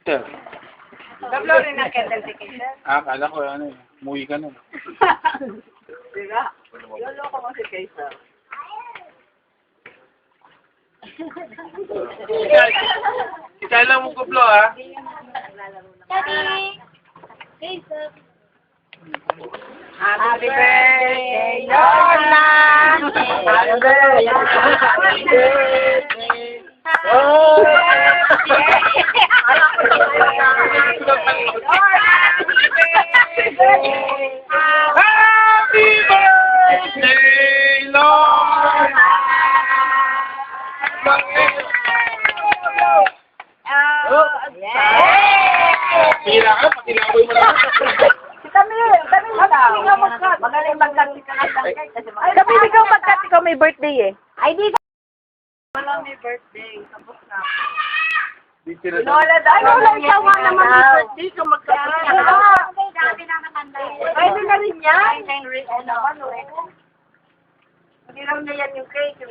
Sir. Dablo rin ang candle vacation. Akala ko ano eh. Umuwi ka na. Diba? Lolo ko si Kaysa. Kita lang mo kublo ha. Daddy! Kaysa! Happy birthday, Lola! Happy birthday! Happy birthday! Oh! Happy birthday, Lord! Pila ka, pakilaboy mo lang. Kami ikaw magkat. Magaling magkat si Ay, kami ikaw magkat. Ikaw may birthday eh. Ay, di ka. Wala may birthday. Tapos na. Di sila Lola, dahil wala ikaw nga naman may birthday. Ikaw magkat. Pwede na rin yan. Hindi raw niya yan yung cake.